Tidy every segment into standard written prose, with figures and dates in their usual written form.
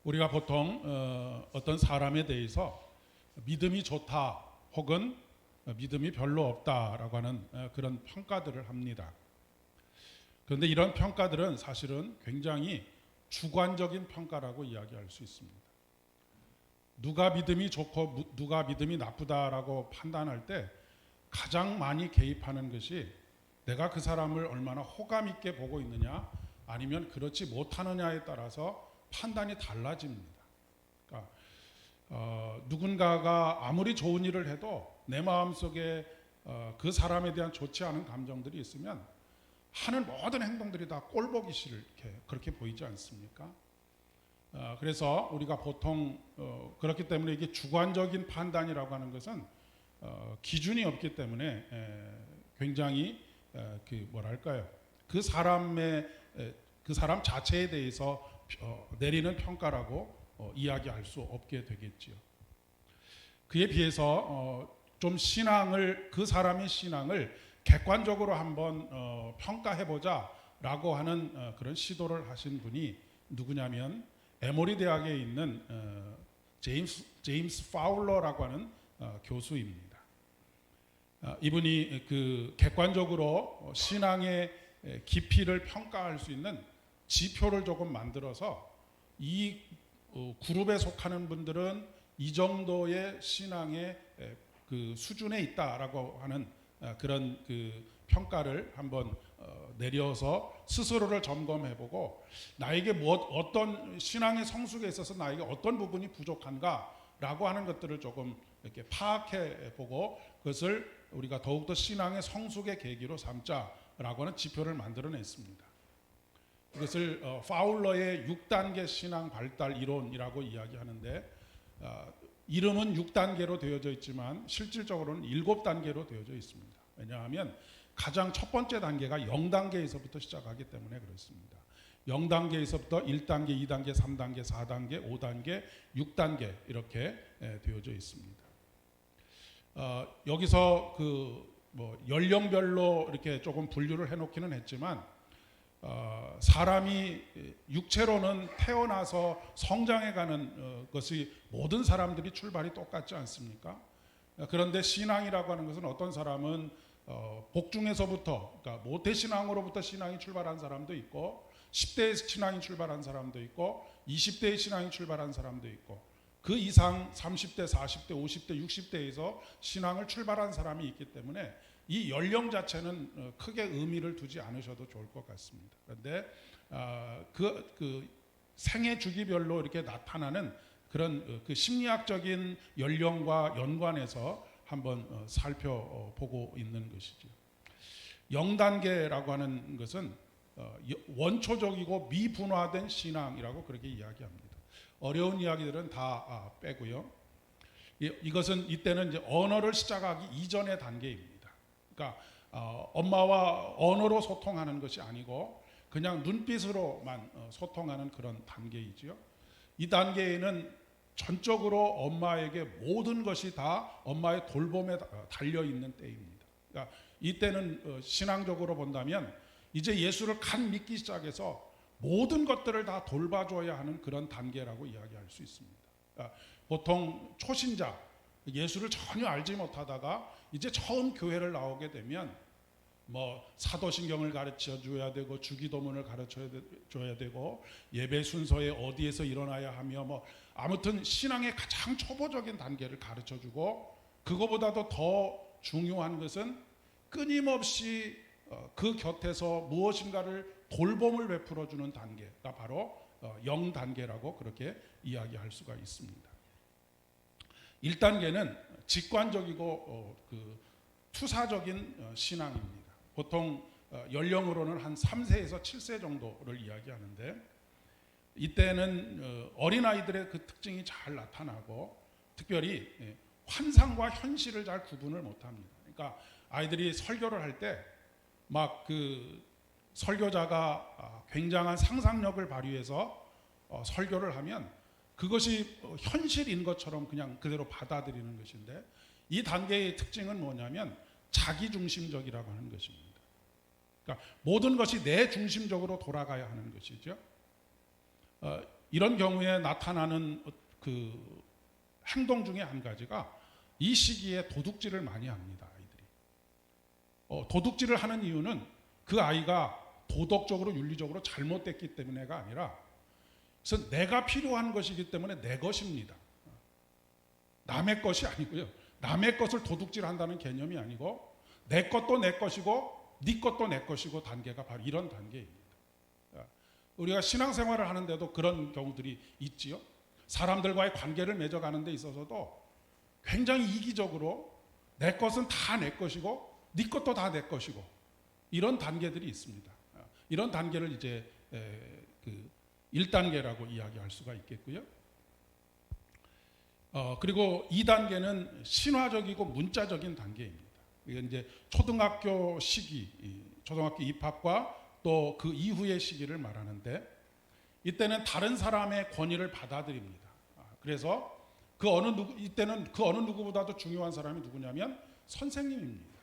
우리가 보통 어떤 사람에 대해서 믿음이 좋다 혹은 믿음이 별로 없다라고 하는 그런 평가들을 합니다. 그런데 이런 평가들은 사실은 굉장히 주관적인 평가라고 이야기할 수 있습니다. 누가 믿음이 좋고 누가 믿음이 나쁘다라고 판단할 때 가장 많이 개입하는 것이 내가 그 사람을 얼마나 호감 있게 보고 있느냐 아니면 그렇지 못하느냐에 따라서 판단이 달라집니다. 그러니까 누군가가 아무리 좋은 일을 해도 내 마음속에 그 사람에 대한 좋지 않은 감정들이 있으면 하는 모든 행동들이 다 꼴보기 싫게 그렇게 보이지 않습니까? 그래서 우리가 보통 그렇기 때문에 이게 주관적인 판단이라고 하는 것은 기준이 없기 때문에 굉장히 그 사람 자체에 대해서 내리는 평가라고 이야기할 수 없게 되겠지요. 그에 비해서 좀 그 사람의 신앙을 객관적으로 한번 평가해보자라고 하는 그런 시도를 하신 분이 누구냐면 에모리 대학에 있는 제임스 파울러라고 하는 교수입니다. 이분이 그 객관적으로 신앙의 깊이를 평가할 수 있는 지표를 조금 만들어서 이 그룹에 속하는 분들은 이 정도의 신앙의 그 수준에 있다라고 하는 그런 그 평가를 한번 내려서 스스로를 점검해보고 나에게 어떤 신앙의 성숙에 있어서 나에게 어떤 부분이 부족한가라고 하는 것들을 조금 이렇게 파악해보고 그것을 우리가 더욱더 신앙의 성숙의 계기로 삼자라고 하는 지표를 만들어냈습니다. 이것을 파울러의 6단계 신앙 발달 이론이라고 이야기하는데 이름은 6단계로 되어져 있지만 실질적으로는 7단계로 되어져 있습니다. 왜냐하면 가장 첫 번째 단계가 0단계에서부터 시작하기 때문에 그렇습니다. 0단계에서부터 1단계, 2단계, 3단계, 4단계, 5단계, 6단계 이렇게 되어져 있습니다. 여기서 연령별로 이렇게 조금 분류를 해놓기는 했지만 사람이 육체로는 태어나서 성장해가는 것이 모든 사람들이 출발이 똑같지 않습니까? 그런데 신앙이라고 하는 것은 어떤 사람은 복중에서부터 그러니까 모태신앙으로부터 신앙이 출발한 사람도 있고 10대에 신앙이 출발한 사람도 있고 20대에 신앙이 출발한 사람도 있고 그 이상 30대, 40대, 50대, 60대에서 신앙을 출발한 사람이 있기 때문에 이 연령 자체는 크게 의미를 두지 않으셔도 좋을 것 같습니다. 그런데 그 생애 주기별로 이렇게 나타나는 그런 그 심리학적인 연령과 연관해서 한번 살펴보고 있는 것이죠. 0단계라고 하는 것은 원초적이고 미분화된 신앙이라고 그렇게 이야기합니다. 어려운 이야기들은 다 빼고요. 이것은 이때는 이제 언어를 시작하기 이전의 단계입니다. 그러니까 엄마와 언어로 소통하는 것이 아니고 그냥 눈빛으로만 소통하는 그런 단계이지요. 이 단계에는 전적으로 엄마에게 모든 것이 다 엄마의 돌봄에 달려 있는 때입니다. 그러니까 이때는 신앙적으로 본다면 이제 예수를 간 믿기 시작해서 모든 것들을 다 돌봐줘야 하는 그런 단계라고 이야기할 수 있습니다. 그러니까 보통 초신자, 예수를 전혀 알지 못하다가 이제 처음 교회를 나오게 되면 사도신경을 가르쳐 줘야 되고 주기도문을 가르쳐 줘야 되고 예배 순서에 어디에서 일어나야 하며 아무튼 신앙의 가장 초보적인 단계를 가르쳐 주고 그거보다도 더 중요한 것은 끊임없이 그 곁에서 무엇인가를 돌봄을 베풀어 주는 단계가 바로 0단계라고 그렇게 이야기할 수가 있습니다. 1단계는 직관적이고 투사적인 신앙입니다. 보통 연령으로는 한 3세에서 7세 정도를 이야기하는데 이때는 어린아이들의 그 특징이 잘 나타나고 특별히 환상과 현실을 잘 구분을 못합니다. 그러니까 아이들이 설교를 할 때 설교자가 굉장한 상상력을 발휘해서 설교를 하면 그것이 현실인 것처럼 그냥 그대로 받아들이는 것인데 이 단계의 특징은 뭐냐면 자기중심적이라고 하는 것입니다. 그러니까 모든 것이 내 중심적으로 돌아가야 하는 것이죠. 이런 경우에 나타나는 그 행동 중에 한 가지가 이 시기에 도둑질을 많이 합니다. 아이들이. 도둑질을 하는 이유는 그 아이가 도덕적으로 윤리적으로 잘못됐기 때문에가 아니라 그래서 내가 필요한 것이기 때문에 내 것입니다. 남의 것이 아니고요. 남의 것을 도둑질한다는 개념이 아니고 내 것도 내 것이고 네 것도 내 것이고 단계가 바로 이런 단계입니다. 우리가 신앙생활을 하는데도 그런 경우들이 있지요. 사람들과의 관계를 맺어가는 데 있어서도 굉장히 이기적으로 내 것은 다 내 것이고 네 것도 다 내 것이고 이런 단계들이 있습니다. 이런 단계를 이제 그 1단계라고 이야기할 수가 있겠고요. 그리고 2단계는 신화적이고 문자적인 단계입니다. 이게 이제 초등학교 시기, 초등학교 입학과 또 그 이후의 시기를 말하는데 이때는 다른 사람의 권위를 받아들입니다. 그래서 이때는 그 어느 누구보다도 중요한 사람이 누구냐면 선생님입니다.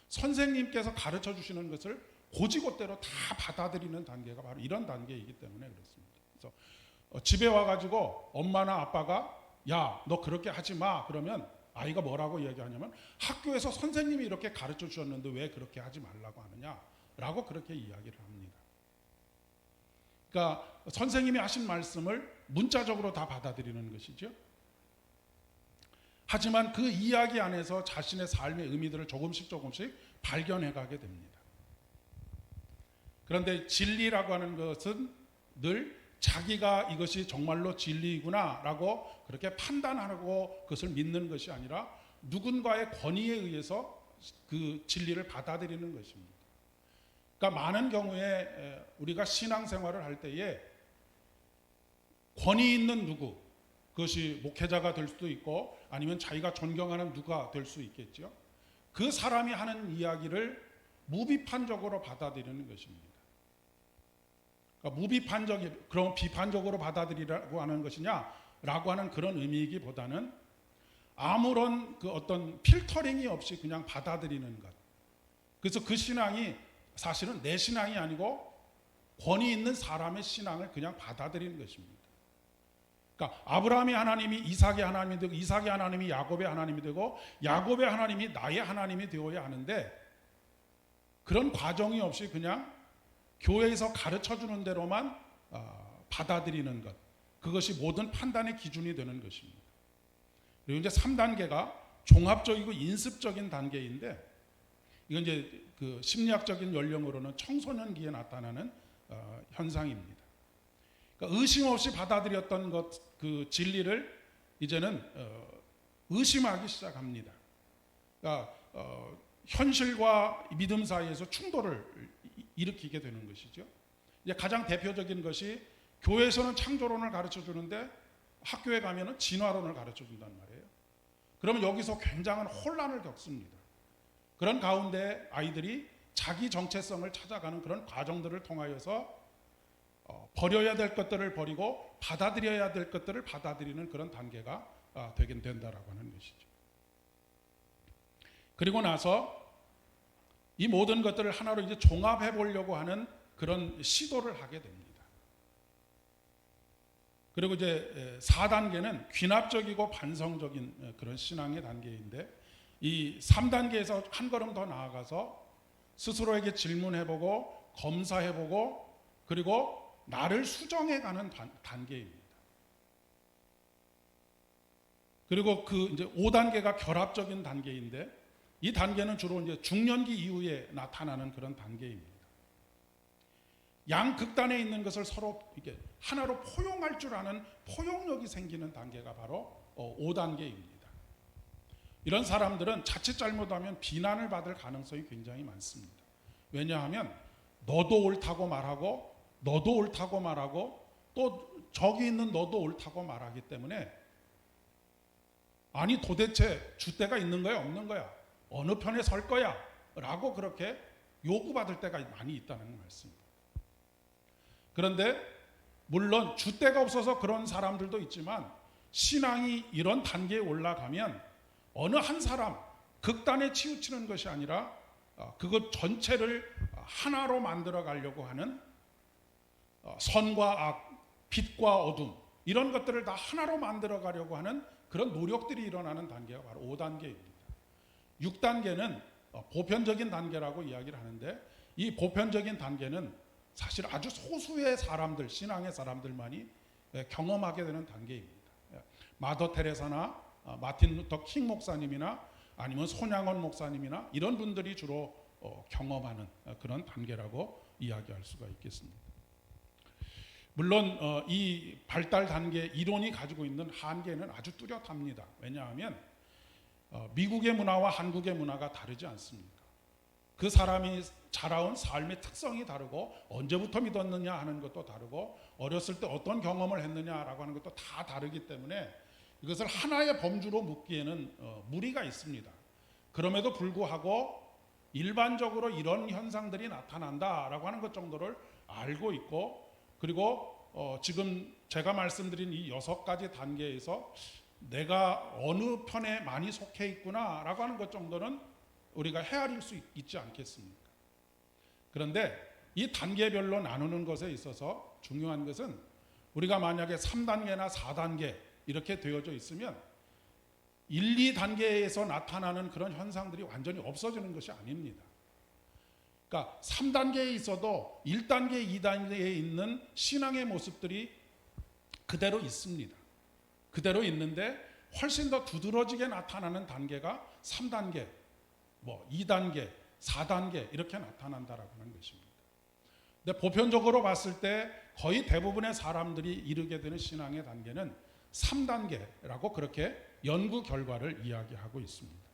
선생님께서 가르쳐 주시는 것을 고지고대로 다 받아들이는 단계가 바로 이런 단계이기 때문에 그렇습니다. 그래서 집에 와가지고 엄마나 아빠가 야, 너 그렇게 하지 마. 그러면 아이가 뭐라고 이야기하냐면 학교에서 선생님이 이렇게 가르쳐 주셨는데 왜 그렇게 하지 말라고 하느냐라고 그렇게 이야기를 합니다. 그러니까 선생님이 하신 말씀을 문자적으로 다 받아들이는 것이죠. 하지만 그 이야기 안에서 자신의 삶의 의미들을 조금씩 발견해 가게 됩니다. 그런데 진리라고 하는 것은 늘 자기가 이것이 정말로 진리이구나라고 그렇게 판단하고 그것을 믿는 것이 아니라 누군가의 권위에 의해서 그 진리를 받아들이는 것입니다. 그러니까 많은 경우에 우리가 신앙생활을 할 때에 권위 있는 누구, 그것이 목회자가 될 수도 있고 아니면 자기가 존경하는 누가 될 수 있겠죠. 그 사람이 하는 이야기를 무비판적으로 받아들이는 것입니다. 그러니까 그럼 비판적으로 받아들이라고 하는 것이냐라고 하는 그런 의미이기보다는 아무런 그 어떤 필터링이 없이 그냥 받아들이는 것. 그래서 그 신앙이 사실은 내 신앙이 아니고 권위 있는 사람의 신앙을 그냥 받아들이는 것입니다. 그러니까 아브라함의 하나님이 이삭의 하나님이 되고 이삭의 하나님이 야곱의 하나님이 되고 야곱의 하나님이 나의 하나님이 되어야 하는데 그런 과정이 없이 그냥 교회에서 가르쳐주는 대로만 받아들이는 것, 그것이 모든 판단의 기준이 되는 것입니다. 그리고 이제 3단계가 종합적이고 인습적인 단계인데 이건 이제 그 심리학적인 연령으로는 청소년기에 나타나는 현상입니다. 그러니까 의심 없이 받아들였던 그 진리를 이제는 의심하기 시작합니다. 그러니까 현실과 믿음 사이에서 충돌을 일으키게 되는 것이죠. 이제 가장 대표적인 것이 교회에서는 창조론을 가르쳐 주는데 학교에 가면은 진화론을 가르쳐 준단 말이에요. 그러면 여기서 굉장한 혼란을 겪습니다. 그런 가운데 아이들이 자기 정체성을 찾아가는 그런 과정들을 통하여서 버려야 될 것들을 버리고 받아들여야 될 것들을 받아들이는 그런 단계가 되긴 된다라고 하는 것이죠. 그리고 나서 이 모든 것들을 하나로 이제 종합해 보려고 하는 그런 시도를 하게 됩니다. 그리고 이제 4단계는 귀납적이고 반성적인 그런 신앙의 단계인데 이 3단계에서 한 걸음 더 나아가서 스스로에게 질문해보고 검사해보고 그리고 나를 수정해가는 단계입니다. 그리고 그 이제 5단계가 결합적인 단계인데 이 단계는 주로 이제 중년기 이후에 나타나는 그런 단계입니다. 양극단에 있는 것을 서로 이렇게 하나로 포용할 줄 아는 포용력이 생기는 단계가 바로 5단계입니다. 이런 사람들은 자칫 잘못하면 비난을 받을 가능성이 굉장히 많습니다. 왜냐하면 너도 옳다고 말하고 너도 옳다고 말하고 또 저기 있는 너도 옳다고 말하기 때문에 아니 도대체 줏대가 있는 거야 없는 거야 어느 편에 설 거야 라고 그렇게 요구받을 때가 많이 있다는 말씀입니다. 그런데 물론 줏대가 없어서 그런 사람들도 있지만 신앙이 이런 단계에 올라가면 어느 한 사람 극단에 치우치는 것이 아니라 그것 전체를 하나로 만들어 가려고 하는 선과 악, 빛과 어둠 이런 것들을 다 하나로 만들어 가려고 하는 그런 노력들이 일어나는 단계가 바로 5단계입니다. 6단계는 보편적인 단계라고 이야기를 하는데 이 보편적인 단계는 사실 아주 소수의 사람들, 신앙의 사람들만이 경험하게 되는 단계입니다. 마더 테레사나 마틴 루터 킹 목사님이나 아니면 손양원 목사님이나 이런 분들이 주로 경험하는 그런 단계라고 이야기할 수가 있겠습니다. 물론 이 발달 단계 이론이 가지고 있는 한계는 아주 뚜렷합니다. 왜냐하면 미국의 문화와 한국의 문화가 다르지 않습니까? 그 사람이 자라온 삶의 특성이 다르고 언제부터 믿었느냐 하는 것도 다르고 어렸을 때 어떤 경험을 했느냐라고 하는 것도 다 다르기 때문에 이것을 하나의 범주로 묶기에는 무리가 있습니다. 그럼에도 불구하고 일반적으로 이런 현상들이 나타난다라고 하는 것 정도를 알고 있고 그리고 지금 제가 말씀드린 이 6가지 단계에서 내가 어느 편에 많이 속해 있구나라고 하는 것 정도는 우리가 헤아릴 수 있지 않겠습니까? 그런데 이 단계별로 나누는 것에 있어서 중요한 것은 우리가 만약에 3단계나 4단계 이렇게 되어져 있으면 1, 2단계에서 나타나는 그런 현상들이 완전히 없어지는 것이 아닙니다. 그러니까 3단계에 있어도 1단계, 2단계에 있는 신앙의 모습들이 그대로 있습니다. 그대로 있는데 훨씬 더 두드러지게 나타나는 단계가 3단계, 2단계, 4단계 이렇게 나타난다라고 하는 것입니다. 근데 보편적으로 봤을 때 거의 대부분의 사람들이 이르게 되는 신앙의 단계는 3단계라고 그렇게 연구 결과를 이야기하고 있습니다.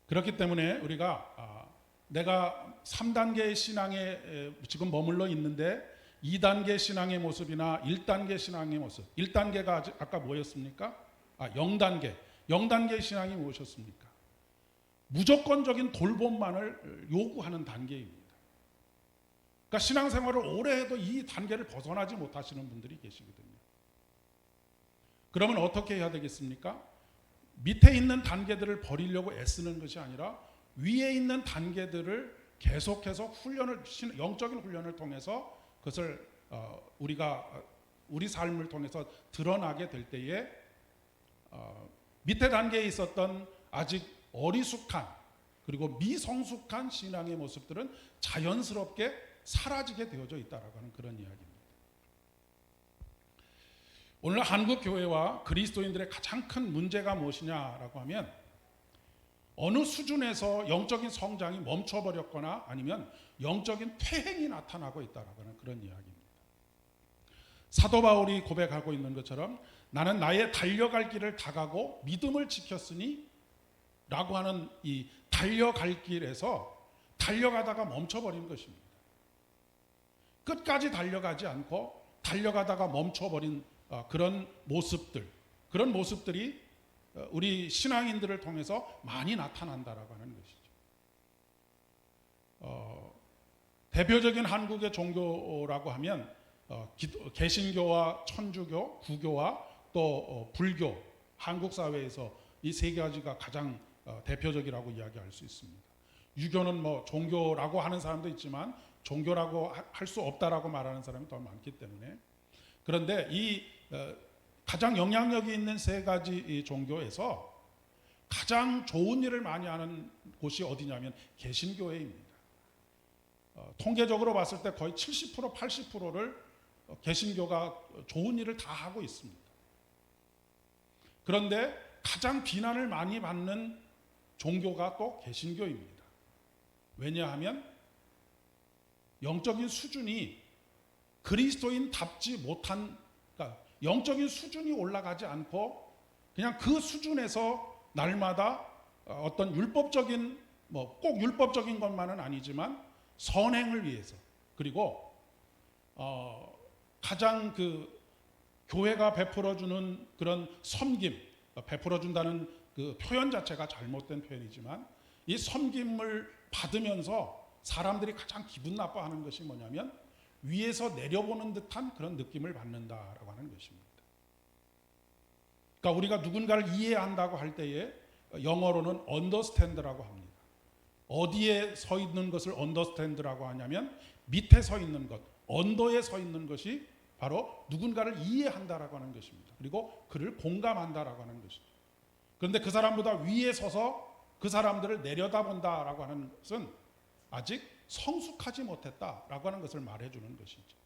그렇기 때문에 우리가 내가 3단계의 신앙에 지금 머물러 있는데 2단계 신앙의 모습이나 1단계 신앙의 모습 1단계가 아까 뭐였습니까? 0단계 0단계의 신앙이 무엇이었습니까? 무조건적인 돌봄만을 요구하는 단계입니다. 그러니까 신앙생활을 오래 해도 이 단계를 벗어나지 못하시는 분들이 계시거든요. 그러면 어떻게 해야 되겠습니까? 밑에 있는 단계들을 버리려고 애쓰는 것이 아니라 위에 있는 단계들을 계속해서 영적인 훈련을 통해서 그것을 우리 삶을 통해서 드러나게 될 때에 밑에 단계에 있었던 아직 어리숙한 그리고 미성숙한 신앙의 모습들은 자연스럽게 사라지게 되어져 있다라고 하는 그런 이야기입니다. 오늘 한국 교회와 그리스도인들의 가장 큰 문제가 무엇이냐라고 하면 어느 수준에서 영적인 성장이 멈춰버렸거나 아니면 영적인 퇴행이 나타나고 있다라고 하는 그런 이야기입니다. 사도 바울이 고백하고 있는 것처럼 나는 나의 달려갈 길을 다가고 믿음을 지켰으니 라고 하는 이 달려갈 길에서 달려가다가 멈춰버린 것입니다. 끝까지 달려가지 않고 달려가다가 멈춰버린 그런 모습들이 우리 신앙인들을 통해서 많이 나타난다라고 하는 것이죠. 대표적인 한국의 종교라고 하면 개신교와 천주교, 구교와 또 불교, 한국 사회에서 이 세 가지가 가장 대표적이라고 이야기할 수 있습니다. 유교는 종교라고 하는 사람도 있지만 종교라고 할 수 없다라고 말하는 사람이 더 많기 때문에 그런데 이 가장 영향력이 있는 세 가지 이 종교에서 가장 좋은 일을 많이 하는 곳이 어디냐면 개신교회입니다. 통계적으로 봤을 때 거의 70%, 80%를 개신교가 좋은 일을 다 하고 있습니다. 그런데 가장 비난을 많이 받는 종교가 또 개신교입니다. 왜냐하면 영적인 수준이 그리스도인답지 못한, 그러니까 영적인 수준이 올라가지 않고 그냥 그 수준에서 날마다 어떤 율법적인 꼭 율법적인 것만은 아니지만 선행을 위해서 그리고 가장 교회가 베풀어주는 그런 섬김, 베풀어준다는 그 표현 자체가 잘못된 표현이지만 이 섬김을 받으면서 사람들이 가장 기분 나빠하는 것이 뭐냐면 위에서 내려보는 듯한 그런 느낌을 받는다라고 하는 것입니다. 그러니까 우리가 누군가를 이해한다고 할 때에 영어로는 understand라고 합니다. 어디에 서 있는 것을 understand라고 하냐면 밑에 서 있는 것, 언더에 서 있는 것이 바로 누군가를 이해한다라고 하는 것입니다. 그리고 그를 공감한다라고 하는 것이죠. 그런데 그 사람보다 위에 서서 그 사람들을 내려다본다라고 하는 것은 아직 성숙하지 못했다라고 하는 것을 말해주는 것이죠.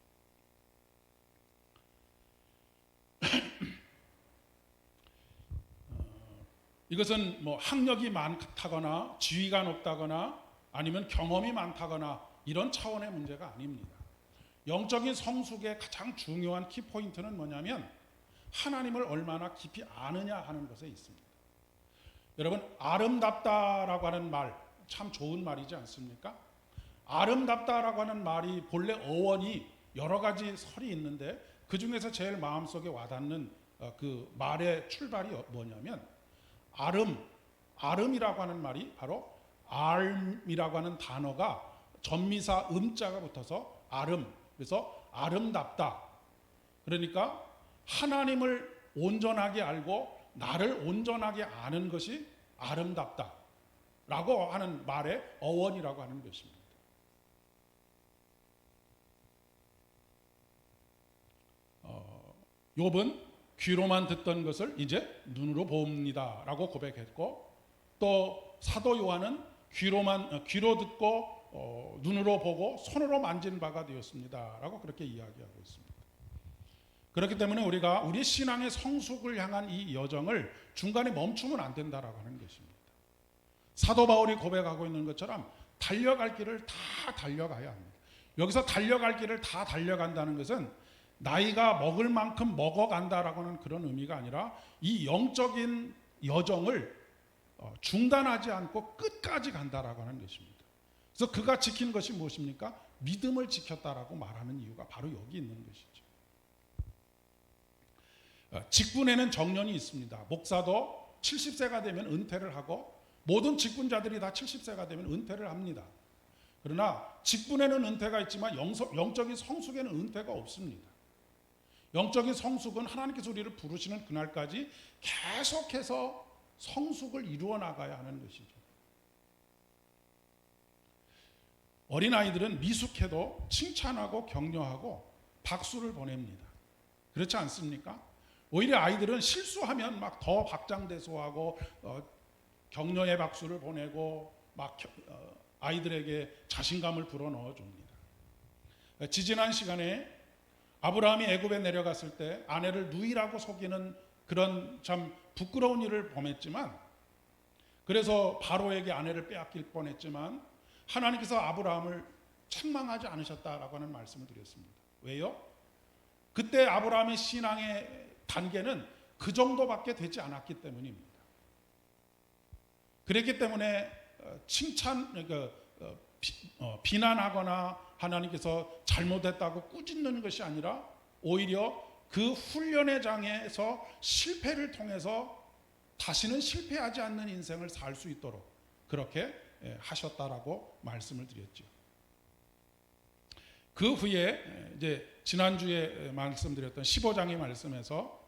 이것은 뭐 학력이 많다거나 지위가 높다거나 아니면 경험이 많다거나 이런 차원의 문제가 아닙니다. 영적인 성숙의 가장 중요한 키포인트는 뭐냐면 하나님을 얼마나 깊이 아느냐 하는 것에 있습니다. 여러분, 아름답다라고 하는 말 참 좋은 말이지 않습니까? 아름답다라고 하는 말이 본래 어원이 여러 가지 설이 있는데 그 중에서 제일 마음속에 와닿는 그 말의 출발이 뭐냐면 아름이라고 하는 말이 바로 알이라고 하는 단어가 전미사 음자가 붙어서 아름, 그래서 아름답다. 그러니까 하나님을 온전하게 알고 나를 온전하게 아는 것이 아름답다 라고 하는 말의 어원이라고 하는 것입니다. 욥은 귀로만 듣던 것을 이제 눈으로 봅니다 라고 고백했고, 또 사도 요한은 귀로 듣고 눈으로 보고 손으로 만진 바가 되었습니다 라고 그렇게 이야기하고 있습니다. 그렇기 때문에 우리가 우리 신앙의 성숙을 향한 이 여정을 중간에 멈추면 안 된다라고 하는 것입니다. 사도 바울이 고백하고 있는 것처럼 달려갈 길을 다 달려가야 합니다. 여기서 달려갈 길을 다 달려간다는 것은 나이가 먹을 만큼 먹어간다라고 하는 그런 의미가 아니라 이 영적인 여정을 중단하지 않고 끝까지 간다라고 하는 것입니다. 그래서 그가 지킨 것이 무엇입니까? 믿음을 지켰다라고 말하는 이유가 바로 여기 있는 것이죠. 직분에는 정년이 있습니다. 목사도 70세가 되면 은퇴를 하고 모든 직분자들이 다 70세가 되면 은퇴를 합니다. 그러나 직분에는 은퇴가 있지만 영적인 성숙에는 은퇴가 없습니다. 영적인 성숙은 하나님께서 우리를 부르시는 그날까지 계속해서 성숙을 이루어 나가야 하는 것이죠. 어린아이들은 미숙해도 칭찬하고 격려하고 박수를 보냅니다. 그렇지 않습니까? 오히려 아이들은 실수하면 막 더 박장대소하고 격려의 박수를 보내고 막 아이들에게 자신감을 불어넣어 줍니다. 지지난 시간에 아브라함이 애굽에 내려갔을 때 아내를 누이라고 속이는 그런 참 부끄러운 일을 범했지만, 그래서 바로에게 아내를 빼앗길 뻔했지만 하나님께서 아브라함을 책망하지 않으셨다라고 하는 말씀을 드렸습니다. 왜요? 그때 아브라함의 신앙의 단계는 그 정도밖에 되지 않았기 때문입니다. 그랬기 때문에 비난하거나 하나님께서 잘못했다고 꾸짖는 것이 아니라 오히려 그 훈련의 장에서 실패를 통해서 다시는 실패하지 않는 인생을 살 수 있도록 그렇게 하셨다라고 말씀을 드렸죠. 그 후에 이제 지난주에 말씀드렸던 15장의 말씀에서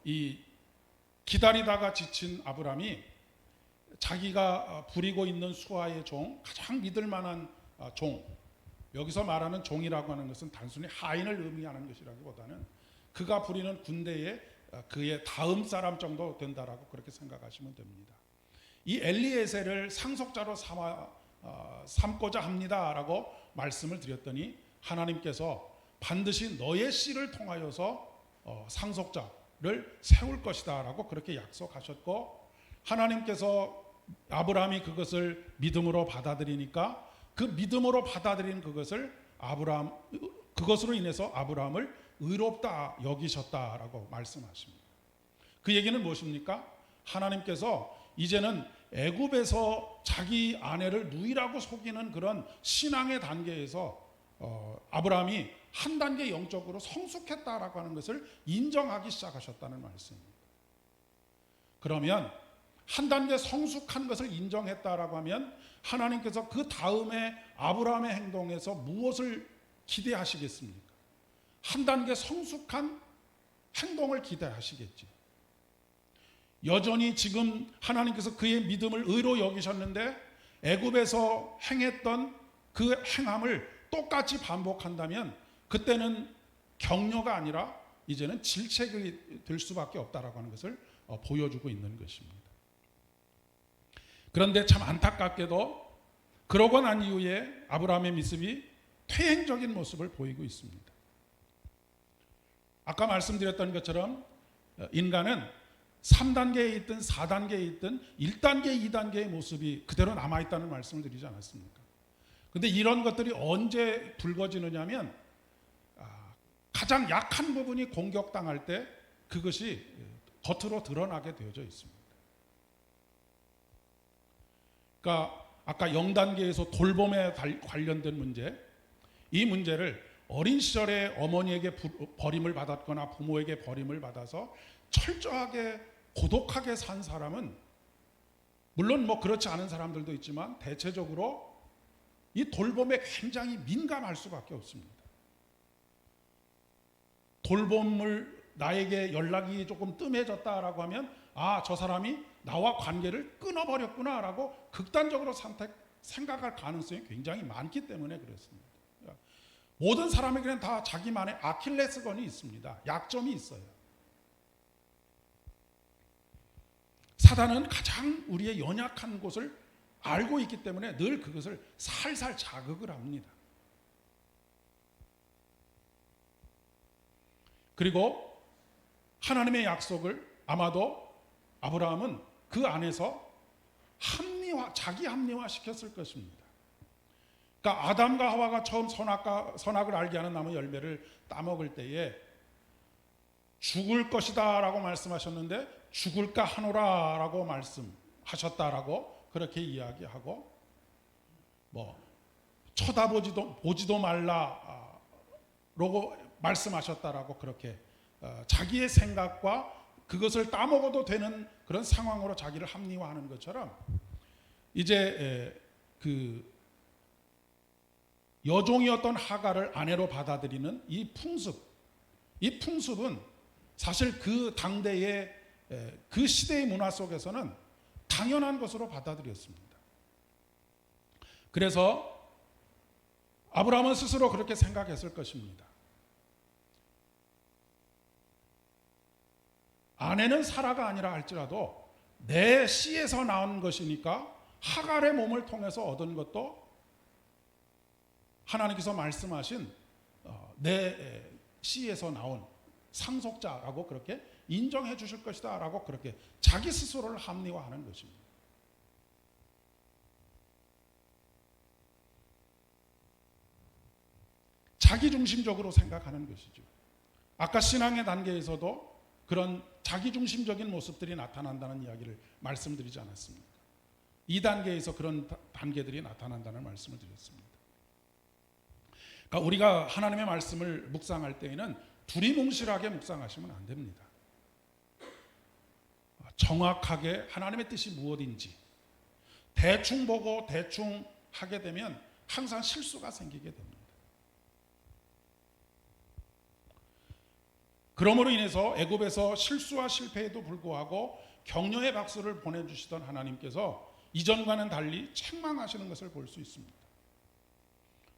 이 기다리다가 지친 아브람이 자기가 부리고 있는 수하의 종, 가장 믿을 만한 종, 여기서 말하는 종이라고 하는 것은 단순히 하인을 의미하는 것이라기보다는 그가 부리는 군대의 그의 다음 사람 정도 된다라고 그렇게 생각하시면 됩니다. 이 엘리에셀을 상속자로 삼고자 합니다라고 말씀을 드렸더니 하나님께서 반드시 너의 씨를 통하여서 상속자를 세울 것이다라고 그렇게 약속하셨고, 하나님께서 아브라함이 그것을 믿음으로 받아들이니까 그 믿음으로 받아들인 그것으로 인해서 아브라함을 의롭다 여기셨다라고 말씀하십니다. 그 얘기는 무엇입니까? 하나님께서 이제는 애굽에서 자기 아내를 누이라고 속이는 그런 신앙의 단계에서 아브라함이 한 단계 영적으로 성숙했다라고 하는 것을 인정하기 시작하셨다는 말씀입니다. 그러면 한 단계 성숙한 것을 인정했다라고 하면 하나님께서 그 다음에 아브라함의 행동에서 무엇을 기대하시겠습니까? 한 단계 성숙한 행동을 기대하시겠지. 여전히 지금 하나님께서 그의 믿음을 의로 여기셨는데 애굽에서 행했던 그 행함을 똑같이 반복한다면 그때는 격려가 아니라 이제는 질책이 될 수밖에 없다라고 하는 것을 보여주고 있는 것입니다. 그런데 참 안타깝게도 그러고 난 이후에 아브라함의 모습이 퇴행적인 모습을 보이고 있습니다. 아까 말씀드렸던 것처럼 인간은 3단계에 있든 4단계에 있든 1단계, 2단계의 모습이 그대로 남아있다는 말씀을 드리지 않았습니까? 그런데 이런 것들이 언제 불거지느냐면 가장 약한 부분이 공격당할 때 그것이 겉으로 드러나게 되어져 있습니다. 그러니까 아까 0단계에서 돌봄에 관련된 문제, 이 문제를 어린 시절에 어머니에게 버림을 받았거나 부모에게 버림을 받아서 철저하게 고독하게 산 사람은, 물론 뭐 그렇지 않은 사람들도 있지만 대체적으로 이 돌봄에 굉장히 민감할 수밖에 없습니다. 돌봄을 나에게 연락이 조금 뜸해졌다라고 하면 저 사람이 나와 관계를 끊어버렸구나라고 극단적으로 생각할 가능성이 굉장히 많기 때문에 그렇습니다. 모든 사람에게는 다 자기만의 아킬레스건이 있습니다. 약점이 있어요. 사단은 가장 우리의 연약한 곳을 알고 있기 때문에 늘 그것을 살살 자극을 합니다. 그리고 하나님의 약속을 아마도 아브라함은 그 안에서 자기 합리화 시켰을 것입니다. 그러니까 아담과 하와가 처음 선악을 알게 하는 나무 열매를 따먹을 때에 죽을 것이다 라고 말씀하셨는데 죽을까 하노라 라고 말씀하셨다라고 그렇게 이야기하고, 보지도 말라 라고 말씀하셨다라고 그렇게 자기의 생각과 그것을 따먹어도 되는 그런 상황으로 자기를 합리화하는 것처럼 이제 그 여종이었던 하가를 아내로 받아들이는 이 풍습은 사실 그 당대의 그 시대의 문화 속에서는 당연한 것으로 받아들였습니다. 그래서 아브라함은 스스로 그렇게 생각했을 것입니다. 아내는 사라가 아니라 할지라도 내 씨에서 나온 것이니까 하갈의 몸을 통해서 얻은 것도 하나님께서 말씀하신 내 씨에서 나온 상속자라고 그렇게 인정해 주실 것이다 라고 그렇게 자기 스스로를 합리화하는 것입니다. 자기중심적으로 생각하는 것이죠. 아까 신앙의 단계에서도 그런 자기중심적인 모습들이 나타난다는 이야기를 말씀드리지 않았습니까? 2단계에서 그런 단계들이 나타난다는 말씀을 드렸습니다. 그러니까 우리가 하나님의 말씀을 묵상할 때에는 두리뭉실하게 묵상하시면 안 됩니다. 정확하게 하나님의 뜻이 무엇인지 대충 보고 대충 하게 되면 항상 실수가 생기게 됩니다. 그러므로 인해서 애굽에서 실수와 실패에도 불구하고 격려의 박수를 보내주시던 하나님께서 이전과는 달리 책망하시는 것을 볼 수 있습니다.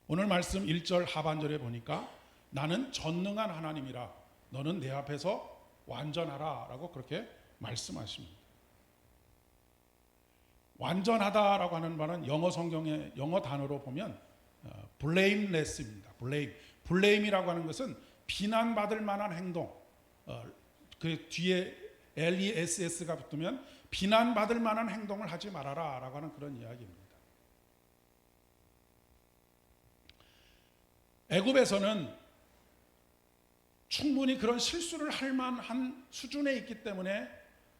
오늘 말씀 1절 하반절에 보니까 나는 전능한 하나님이라 너는 내 앞에서 완전하라 라고 그렇게 말씀하십니다. 완전하다라고 하는 말은 영어 성경의 영어 단어로 보면 blameless입니다. blame이라고 하는 것은 비난받을 만한 행동, 그 뒤에 LESS가 붙으면 비난받을 만한 행동을 하지 말아라 라고 하는 그런 이야기입니다. 애굽에서는 충분히 그런 실수를 할 만한 수준에 있기 때문에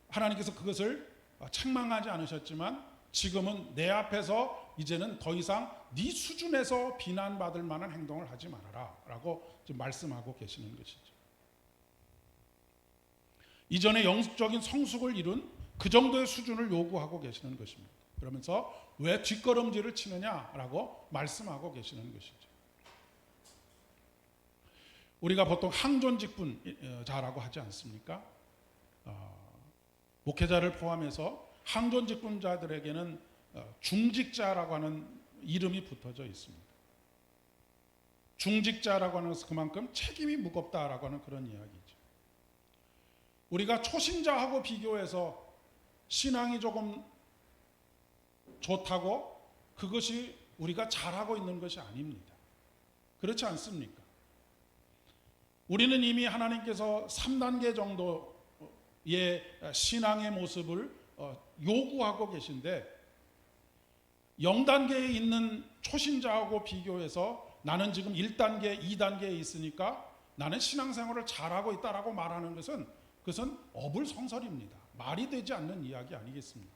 하나님께서 그것을 책망하지 않으셨지만 지금은 내 앞에서 이제는 더 이상 네 수준에서 비난받을 만한 행동을 하지 말아라 라고 지금 말씀하고 계시는 것이죠. 이전에 영적인 성숙을 이룬 그 정도의 수준을 요구하고 계시는 것입니다. 그러면서 왜 뒷걸음질을 치느냐라고 말씀하고 계시는 것이죠. 우리가 보통 항존직분자라고 하지 않습니까? 목회자를 포함해서 항존직분자들에게는 중직자라고 하는 이름이 붙어져 있습니다. 중직자라고 하는 것은 그만큼 책임이 무겁다라고 하는 그런 이야기죠. 우리가 초신자하고 비교해서 신앙이 조금 좋다고 그것이 우리가 잘하고 있는 것이 아닙니다. 그렇지 않습니까? 우리는 이미 하나님께서 3단계 정도의 신앙의 모습을 요구하고 계신데 0단계에 있는 초신자하고 비교해서 나는 지금 1단계, 2단계에 있으니까 나는 신앙생활을 잘하고 있다라고 말하는 것은 그것은 어불성설입니다. 말이 되지 않는 이야기 아니겠습니까?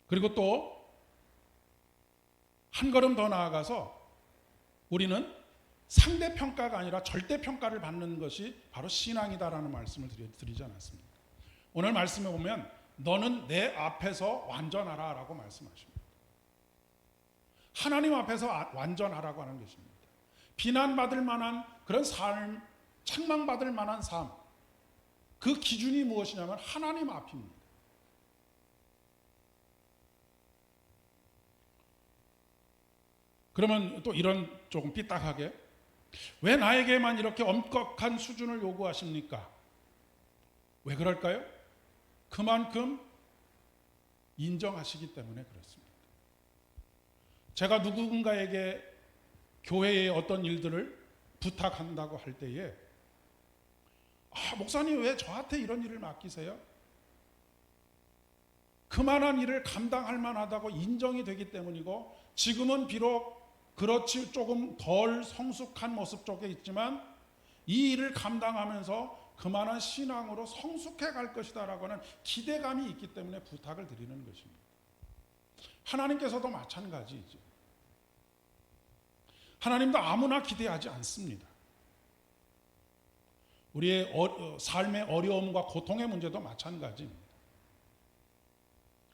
그리고 또 한 걸음 더 나아가서 우리는 상대평가가 아니라 절대평가를 받는 것이 바로 신앙이다라는 말씀을 드리지 않았습니까? 오늘 말씀에 보면 너는 내 앞에서 완전하라 라고 말씀하십니다. 하나님 앞에서 완전하라고 하는 것입니다. 비난받을 만한 그런 삶, 책망받을 만한 삶, 그 기준이 무엇이냐면 하나님 앞입니다. 그러면 또 이런 조금 삐딱하게 왜 나에게만 이렇게 엄격한 수준을 요구하십니까? 왜 그럴까요? 그만큼 인정하시기 때문에 그렇습니다. 제가 누군가에게 교회의 어떤 일들을 부탁한다고 할 때에 목사님 왜 저한테 이런 일을 맡기세요? 그만한 일을 감당할 만하다고 인정이 되기 때문이고 지금은 비록 그렇지 조금 덜 성숙한 모습 쪽에 있지만 이 일을 감당하면서 그만한 신앙으로 성숙해 갈 것이다 라고 하는 기대감이 있기 때문에 부탁을 드리는 것입니다. 하나님께서도 마찬가지이죠. 하나님도 아무나 기대하지 않습니다. 우리의 삶의 어려움과 고통의 문제도 마찬가지입니다.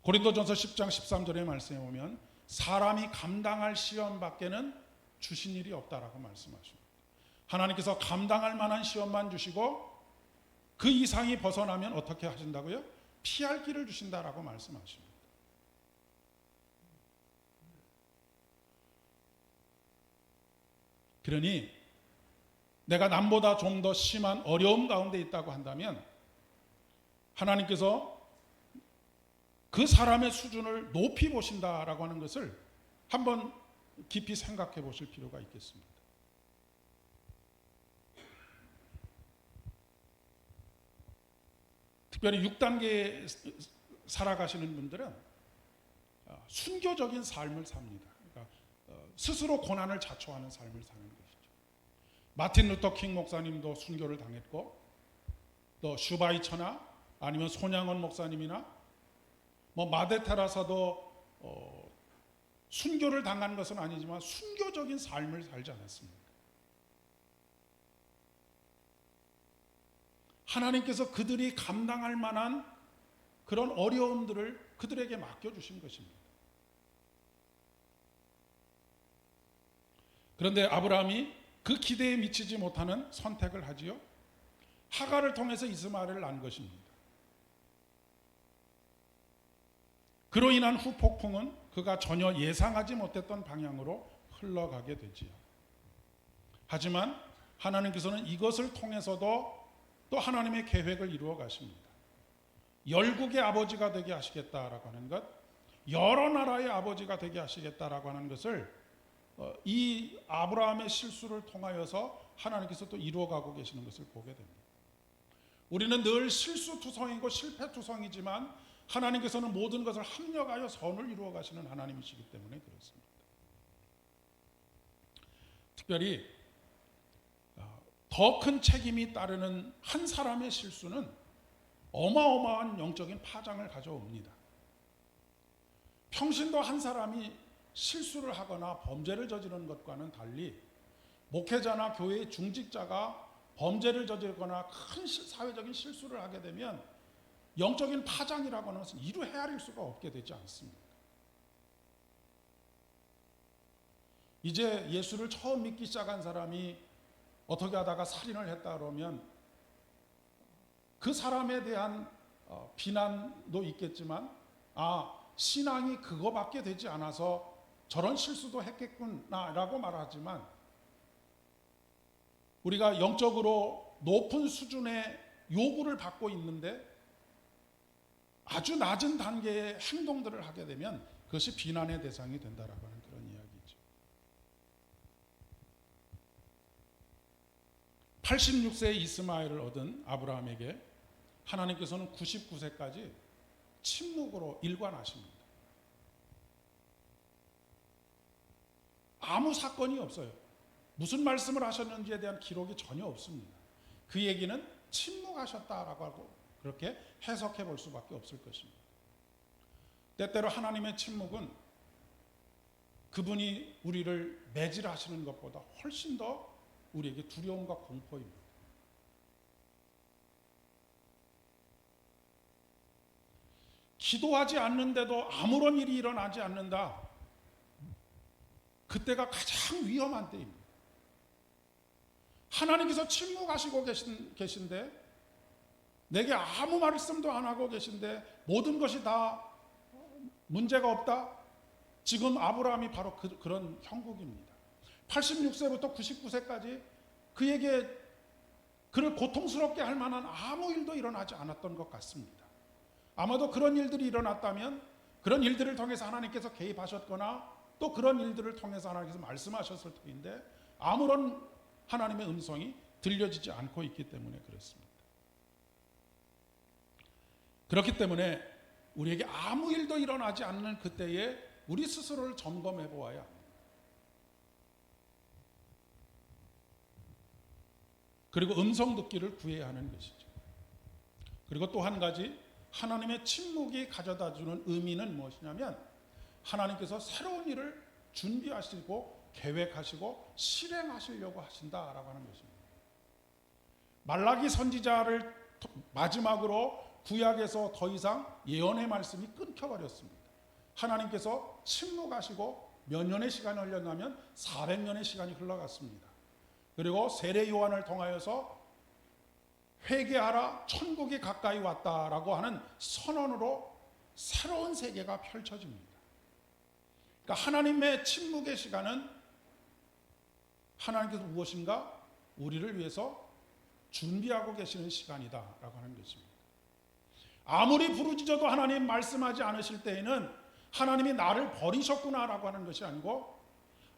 고린도전서 10장 13절의 말씀에 보면 사람이 감당할 시험 밖에는 주신 일이 없다라고 말씀하십니다. 하나님께서 감당할 만한 시험만 주시고 그 이상이 벗어나면 어떻게 하신다고요? 피할 길을 주신다라고 말씀하십니다. 그러니 내가 남보다 좀 더 심한 어려움 가운데 있다고 한다면 하나님께서 그 사람의 수준을 높이 보신다라고 하는 것을 한번 깊이 생각해 보실 필요가 있겠습니다. 특별히 6단계에 살아가시는 분들은 순교적인 삶을 삽니다. 그러니까 스스로 고난을 자초하는 삶을 사는 것이죠. 마틴 루터 킹 목사님도 순교를 당했고 또 슈바이처나 아니면 손양원 목사님이나 마대 테라사도 순교를 당한 것은 아니지만 순교적인 삶을 살지 않았습니까? 하나님께서 그들이 감당할 만한 그런 어려움들을 그들에게 맡겨주신 것입니다. 그런데 아브라함이 그 기대에 미치지 못하는 선택을 하지요. 하갈을 통해서 이스마엘을 낳은 것입니다. 그로 인한 후폭풍은 그가 전혀 예상하지 못했던 방향으로 흘러가게 되지요. 하지만 하나님께서는 이것을 통해서도 또 하나님의 계획을 이루어 가십니다. 열국의 아버지가 되게 하시겠다라고 하는 것, 여러 나라의 아버지가 되게 하시겠다라고 하는 것을 이 아브라함의 실수를 통하여서 하나님께서 또 이루어가고 계시는 것을 보게 됩니다. 우리는 늘 실수투성이고 실패투성이지만 하나님께서는 모든 것을 합력하여 선을 이루어 가시는 하나님이시기 때문에 그렇습니다. 특별히 더 큰 책임이 따르는 한 사람의 실수는 어마어마한 영적인 파장을 가져옵니다. 평신도 한 사람이 실수를 하거나 범죄를 저지르는 것과는 달리 목회자나 교회의 중직자가 범죄를 저지르거나 큰 사회적인 실수를 하게 되면 영적인 파장이라고 하는 것은 이루 헤아릴 수가 없게 되지 않습니다. 이제 예수를 처음 믿기 시작한 사람이 어떻게 하다가 살인을 했다 그러면 그 사람에 대한 비난도 있겠지만 신앙이 그거밖에 되지 않아서 저런 실수도 했겠구나라고 말하지만, 우리가 영적으로 높은 수준의 요구를 받고 있는데 아주 낮은 단계의 행동들을 하게 되면 그것이 비난의 대상이 된다라고 하는 그런 이야기죠. 86세의 이스마엘을 얻은 아브라함에게 하나님께서는 99세까지 침묵으로 일관하십니다. 아무 사건이 없어요. 무슨 말씀을 하셨는지에 대한 기록이 전혀 없습니다. 그 얘기는 침묵하셨다라고 하고 그렇게 해석해 볼 수밖에 없을 것입니다. 때때로 하나님의 침묵은 그분이 우리를 매질하시는 것보다 훨씬 더 우리에게 두려움과 공포입니다. 기도하지 않는데도 아무런 일이 일어나지 않는다. 그때가 가장 위험한 때입니다. 하나님께서 침묵하시고 계신데, 내게 아무 말씀도 안 하고 계신데 모든 것이 다 문제가 없다. 지금 아브라함이 바로 그런 형국입니다. 86세부터 99세까지 그에게 그를 고통스럽게 할 만한 아무 일도 일어나지 않았던 것 같습니다. 아마도 그런 일들이 일어났다면 그런 일들을 통해서 하나님께서 개입하셨거나 또 그런 일들을 통해서 하나님께서 말씀하셨을 터인데 아무런 하나님의 음성이 들려지지 않고 있기 때문에 그렇습니다. 그렇기 때문에 우리에게 아무 일도 일어나지 않는 그때에 우리 스스로를 점검해 보아야 합니다. 그리고 음성 듣기를 구해야 하는 것이죠. 그리고 또 한 가지, 하나님의 침묵이 가져다 주는 의미는 무엇이냐면 하나님께서 새로운 일을 준비하시고 계획하시고 실행하시려고 하신다라고 하는 것입니다. 말라기 선지자를 마지막으로 구약에서 더 이상 예언의 말씀이 끊겨버렸습니다. 하나님께서 침묵하시고 몇 년의 시간이 흘렀냐면 400년의 시간이 흘러갔습니다. 그리고 세례 요한을 통하여서 회개하라, 천국이 가까이 왔다라고 하는 선언으로 새로운 세계가 펼쳐집니다. 그러니까 하나님의 침묵의 시간은 하나님께서 무엇인가 우리를 위해서 준비하고 계시는 시간이다라고 하는 것입니다. 아무리 부르짖어도 하나님 말씀하지 않으실 때에는 하나님이 나를 버리셨구나라고 하는 것이 아니고,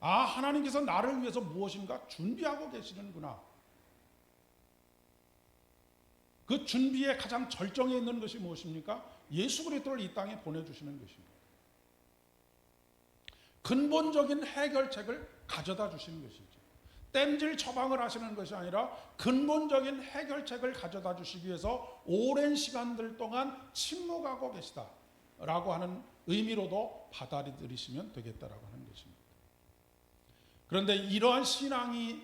하나님께서 나를 위해서 무엇인가 준비하고 계시는구나. 그 준비의 가장 절정에 있는 것이 무엇입니까? 예수 그리스도를 이 땅에 보내주시는 것입니다. 근본적인 해결책을 가져다 주시는 것이죠. 땜질 처방을 하시는 것이 아니라 근본적인 해결책을 가져다 주시기 위해서 오랜 시간들 동안 침묵하고 계시다라고 하는 의미로도 받아들이시면 되겠다라고 하는 것입니다. 그런데 이러한 신앙이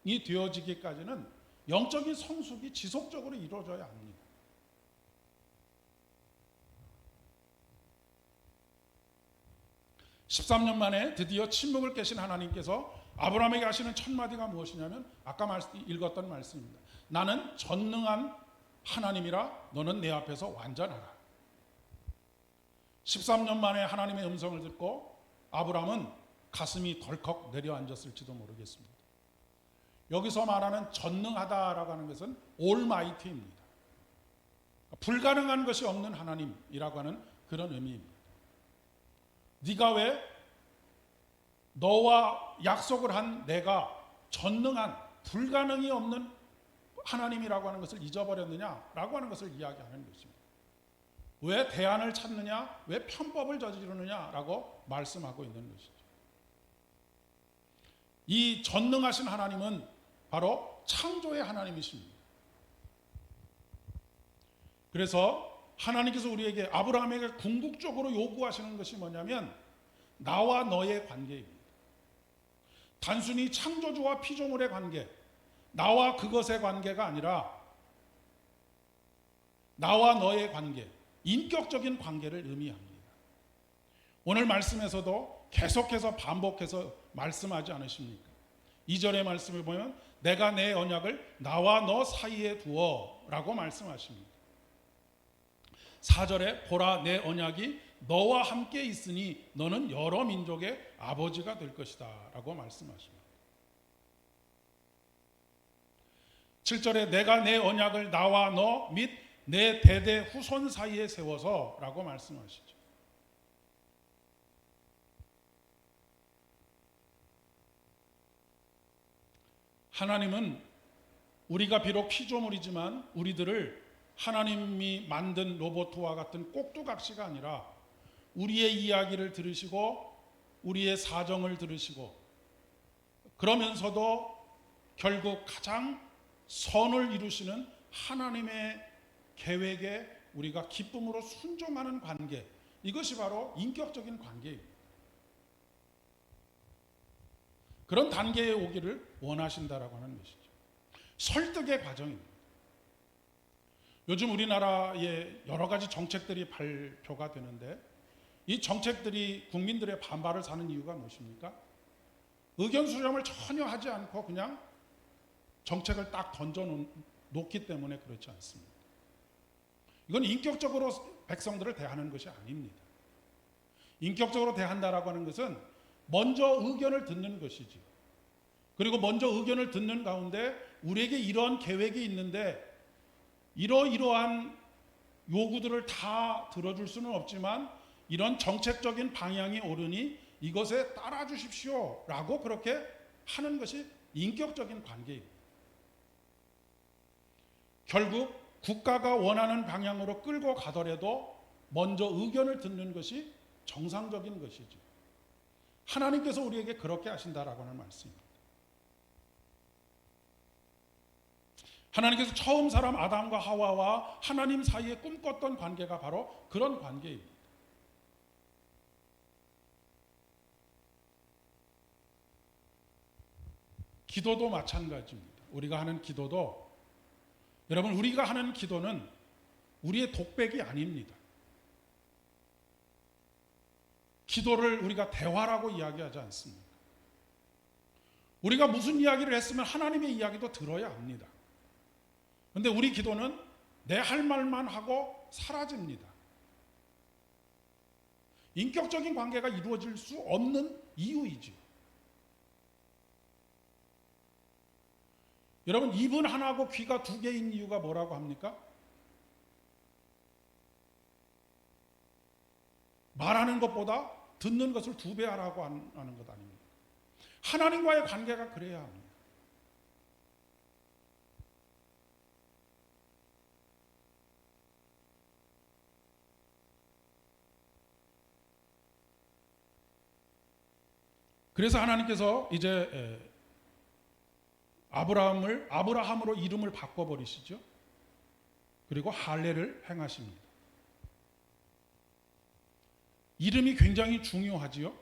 되어지기까지는 영적인 성숙이 지속적으로 이루어져야 합니다. (13년) 만에 드디어 침묵을 깨신 하나님께서 아브라함에게 하시는 첫 마디가 무엇이냐면 아까 읽었던 말씀입니다. 나는 전능한 하나님이라 너는 내 앞에서 완전하라. 13년 만에 하나님의 음성을 듣고 아브라함은 가슴이 덜컥 내려앉았을지도 모르겠습니다. 여기서 말하는 전능하다라고 하는 것은 올마이티입니다. 불가능한 것이 없는 하나님이라고 하는 그런 의미입니다. 네가 왜 너와 약속을 한 내가 전능한 불가능이 없는 하나님이라고 하는 것을 잊어버렸느냐라고 하는 것을 이야기하는 것입니다. 왜 대안을 찾느냐, 왜 편법을 저지르느냐라고 말씀하고 있는 것이죠. 이 전능하신 하나님은 바로 창조의 하나님이십니다. 그래서 하나님께서 우리에게, 아브라함에게 궁극적으로 요구하시는 것이 뭐냐면 나와 너의 관계입니다. 단순히 창조주와 피조물의 관계, 나와 그것의 관계가 아니라 나와 너의 관계, 인격적인 관계를 의미합니다. 오늘 말씀에서도 계속해서 반복해서 말씀하지 않으십니까? 2절의 말씀을 보면 내가 내 언약을 나와 너 사이에 두어 라고 말씀하십니다. 4절에 보라 내 언약이 너와 함께 있으니 너는 여러 민족의 아버지가 될 것이다 라고 말씀하십니다. 7절에 내가 내 언약을 나와 너 및 내 대대 후손 사이에 세워서 라고 말씀하시죠. 하나님은 우리가 비록 피조물이지만 우리들을 하나님이 만든 로봇과 같은 꼭두각시가 아니라 우리의 이야기를 들으시고 우리의 사정을 들으시고 그러면서도 결국 가장 선을 이루시는 하나님의 계획에 우리가 기쁨으로 순종하는 관계, 이것이 바로 인격적인 관계입니다. 그런 단계에 오기를 원하신다라고 하는 것이죠. 설득의 과정입니다. 요즘 우리나라에 여러 가지 정책들이 발표가 되는데 이 정책들이 국민들의 반발을 사는 이유가 무엇입니까? 의견 수렴을 전혀 하지 않고 그냥 정책을 딱 던져 놓기 때문에 그렇지 않습니다. 이건 인격적으로 백성들을 대하는 것이 아닙니다. 인격적으로 대한다라고 하는 것은 먼저 의견을 듣는 것이지. 그리고 먼저 의견을 듣는 가운데 우리에게 이러한 계획이 있는데 이러이러한 요구들을 다 들어줄 수는 없지만 이런 정책적인 방향이 옳으니 이것에 따라 주십시오 라고 그렇게 하는 것이 인격적인 관계입니다. 결국 국가가 원하는 방향으로 끌고 가더라도 먼저 의견을 듣는 것이 정상적인 것이죠. 하나님께서 우리에게 그렇게 하신다라고 하는 말씀입니다. 하나님께서 처음 사람 아담과 하와와 하나님 사이에 꿈꿨던 관계가 바로 그런 관계입니다. 기도도 마찬가지입니다. 우리가 하는 기도도 여러분 우리가 하는 기도는 우리의 독백이 아닙니다. 기도를 우리가 대화라고 이야기하지 않습니다. 우리가 무슨 이야기를 했으면 하나님의 이야기도 들어야 합니다. 그런데 우리 기도는 내 할 말만 하고 사라집니다. 인격적인 관계가 이루어질 수 없는 이유이죠. 여러분 입은 하나고 귀가 두 개인 이유가 뭐라고 합니까? 말하는 것보다 듣는 것을 2배 하라고 하는 것 아닙니까? 하나님과의 관계가 그래야 합니다. 그래서 하나님께서 이제 아브라함으로 이름을 바꿔버리시죠. 그리고 할례를 행하십니다. 이름이 굉장히 중요하지요.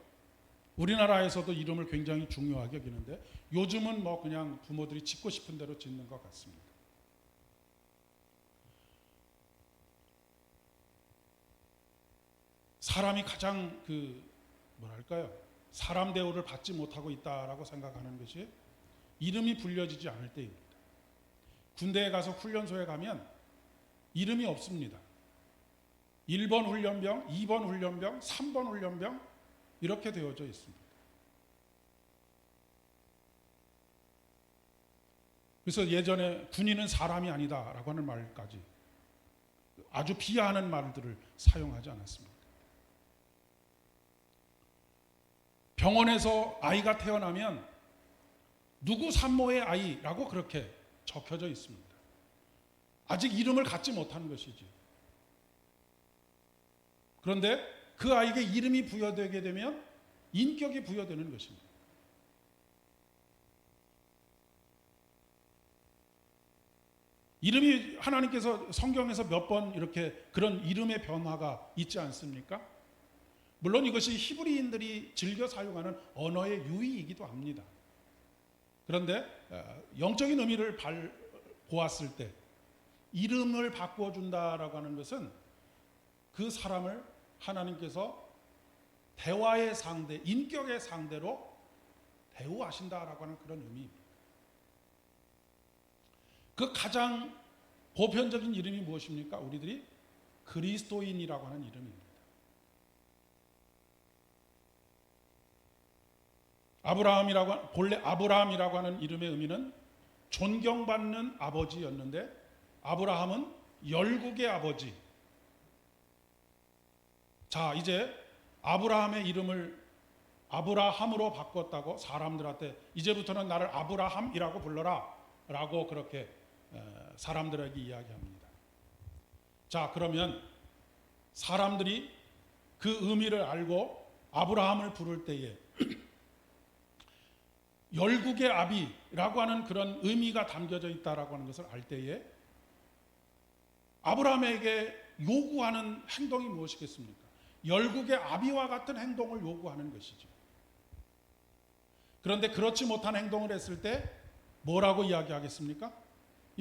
우리나라에서도 이름을 굉장히 중요하게 여기는데 요즘은 뭐 그냥 부모들이 짓고 싶은 대로 짓는 것 같습니다. 사람이 가장 사람 대우를 받지 못하고 있다라고 생각하는 것이 이름이 불려지지 않을 때입니다. 군대에 가서 훈련소에 가면 이름이 없습니다. 1번 훈련병, 2번 훈련병, 3번 훈련병 이렇게 되어져 있습니다. 그래서 예전에 군인은 사람이 아니다라고 하는 말까지 아주 비하하는 말들을 사용하지 않았습니다. 병원에서 아이가 태어나면 누구 산모의 아이라고 그렇게 적혀져 있습니다. 아직 이름을 갖지 못한 것이지. 그런데 그 아이에게 이름이 부여되게 되면 인격이 부여되는 것입니다. 이름이 하나님께서 성경에서 몇 번 이렇게 그런 이름의 변화가 있지 않습니까? 물론 이것이 히브리인들이 즐겨 사용하는 언어의 유의이기도 합니다. 그런데 영적인 의미를 보았을 때 이름을 바꿔준다라고 하는 것은 그 사람을 하나님께서 대화의 상대, 인격의 상대로 대우하신다라고 하는 그런 의미입니다. 그 가장 보편적인 이름이 무엇입니까? 우리들이 그리스도인이라고 하는 이름입니다. 본래 아브라함이라고 하는 이름의 의미는 존경받는 아버지였는데, 아브라함은 열국의 아버지. 자, 이제 아브라함의 이름을 아브라함으로 바꿨다고 사람들한테 이제부터는 나를 아브라함이라고 불러라 라고 그렇게 사람들에게 이야기합니다. 자, 그러면 사람들이 그 의미를 알고 아브라함을 부를 때에 열국의 아비라고 하는 그런 의미가 담겨져 있다라고 하는 것을 알 때에 아브라함에게 요구하는 행동이 무엇이겠습니까? 열국의 아비와 같은 행동을 요구하는 것이죠. 그런데 그렇지 못한 행동을 했을 때 뭐라고 이야기하겠습니까?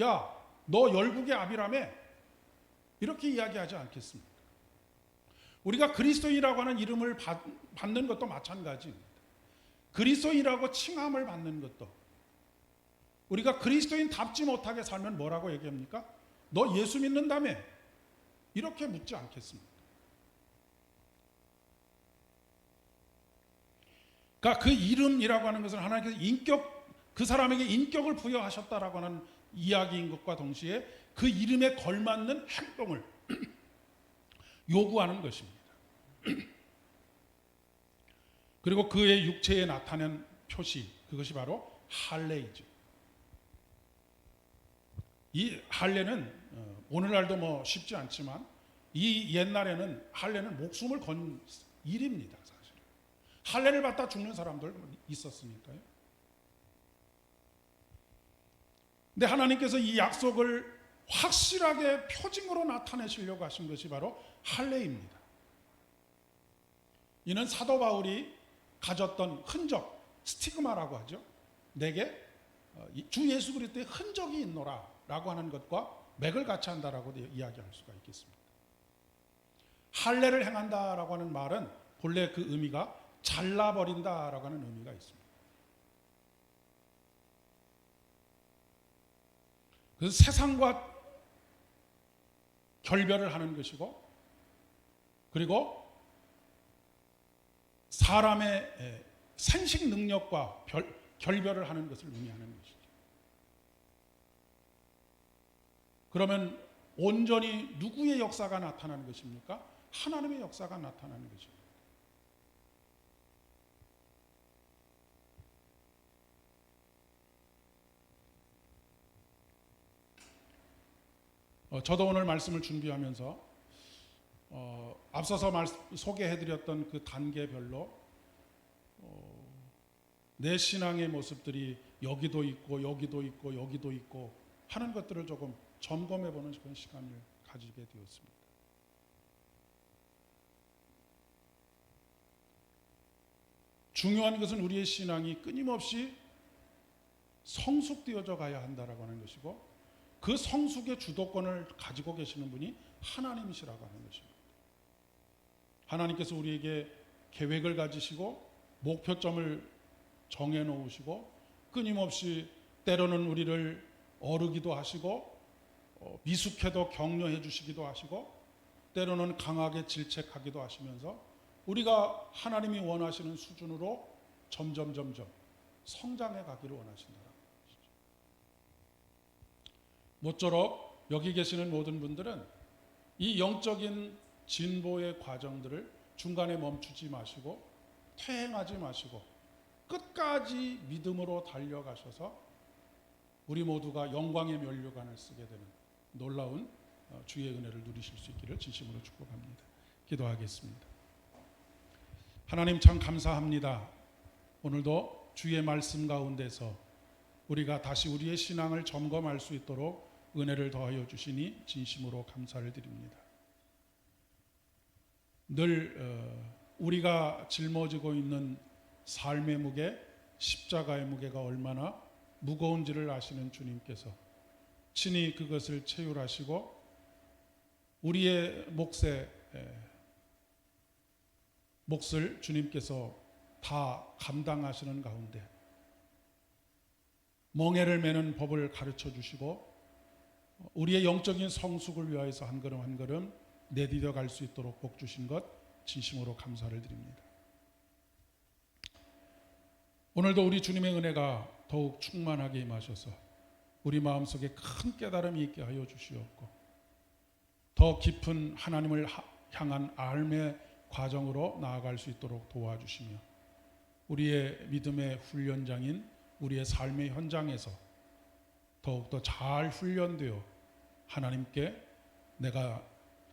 야, 너 열국의 아비라며? 이렇게 이야기하지 않겠습니까? 우리가 그리스도인이라고 하는 이름을 받는 것도 마찬가지입니다. 그리스도인이라고 칭함을 받는 것도, 우리가 그리스도인답지 못하게 살면 뭐라고 얘기합니까? 너 예수 믿는다며? 이렇게 묻지 않겠습니까? 그러니까 그 이름이라고 하는 것은 하나님께서 그 사람에게 인격을 부여하셨다라고 하는 이야기인 것과 동시에 그 이름에 걸맞는 행동을 요구하는 것입니다. 그리고 그의 육체에 나타낸 표시, 그것이 바로 할례이죠. 이 할례는 오늘날도 뭐 쉽지 않지만 이 옛날에는 할례는 목숨을 건 일입니다. 사실 할례를 받다 죽는 사람들 있었으니까요. 근데 하나님께서 이 약속을 확실하게 표징으로 나타내시려고 하신 것이 바로 할례입니다. 이는 사도 바울이 가졌던 흔적, 스티그마라고 하죠. 내게 주 예수 그리스도의 흔적이 있노라 라고 하는 것과 맥을 같이 한다라고 이야기할 수가 있겠습니다. 할례를 행한다라고 하는 말은 본래 그 의미가 잘라버린다라고 하는 의미가 있습니다. 그래서 세상과 결별을 하는 것이고, 그리고 사람의 생식 능력과 결별을 하는 것을 의미하는 것이죠. 그러면 온전히 누구의 역사가 나타나는 것입니까? 하나님의 역사가 나타나는 것입니다. 저도 오늘 말씀을 준비하면서 앞서서 소개해드렸던 그 단계별로 내 신앙의 모습들이 여기도 있고 여기도 있고 여기도 있고 하는 것들을 조금 점검해보는 그런 시간을 가지게 되었습니다. 중요한 것은 우리의 신앙이 끊임없이 성숙되어져 가야 한다라고 하는 것이고, 그 성숙의 주도권을 가지고 계시는 분이 하나님이시라고 하는 것입니다. 하나님께서 우리에게 계획을 가지시고 목표점을 정해 놓으시고 끊임없이 때로는 우리를 어르기도 하시고 미숙해도 격려해 주시기도 하시고 때로는 강하게 질책하기도 하시면서 우리가 하나님이 원하시는 수준으로 점점 성장해 가기를 원하신다. 모쪼록 여기 계시는 모든 분들은 이 영적인 진보의 과정들을 중간에 멈추지 마시고 퇴행하지 마시고 끝까지 믿음으로 달려가셔서 우리 모두가 영광의 면류관을 쓰게 되는 놀라운 주의 은혜를 누리실 수 있기를 진심으로 축복합니다. 기도하겠습니다. 하나님 참 감사합니다. 오늘도 주의 말씀 가운데서 우리가 다시 우리의 신앙을 점검할 수 있도록 은혜를 더하여 주시니 진심으로 감사를 드립니다. 늘 우리가 짊어지고 있는 삶의 무게, 십자가의 무게가 얼마나 무거운지를 아시는 주님께서 친히 그것을 체휼하시고 우리의 몫을 주님께서 다 감당하시는 가운데 멍에를 매는 법을 가르쳐 주시고 우리의 영적인 성숙을 위하여서 한 걸음 한 걸음 내디뎌 갈 수 있도록 복 주신 것 진심으로 감사를 드립니다. 오늘도 우리 주님의 은혜가 더욱 충만하게 임하셔서 우리 마음속에 큰 깨달음이 있게 하여 주시옵고 더 깊은 하나님을 향한 삶의 과정으로 나아갈 수 있도록 도와주시며 우리의 믿음의 훈련장인 우리의 삶의 현장에서 더욱더 잘 훈련되어 하나님께 내가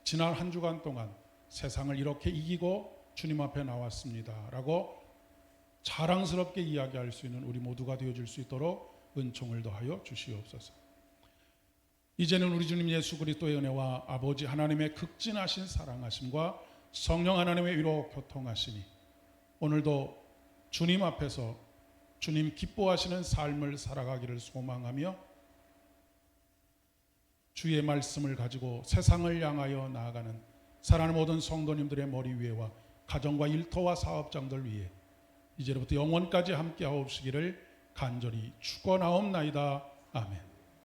지난 한 주간 동안 세상을 이렇게 이기고 주님 앞에 나왔습니다 라고 자랑스럽게 이야기할 수 있는 우리 모두가 되어줄 수 있도록 은총을 더하여 주시옵소서. 이제는 우리 주님 예수 그리스도의 은혜와 아버지 하나님의 극진하신 사랑하심과 성령 하나님의 위로 교통하시니 오늘도 주님 앞에서 주님 기뻐하시는 삶을 살아가기를 소망하며 주의 말씀을 가지고 세상을 향하여 나아가는 사랑하는 모든 성도님들의 머리 위에와 가정과 일터와 사업장들 위에 이제부터 영원까지 함께하옵시기를 간절히 축원하옵나이다. 아멘.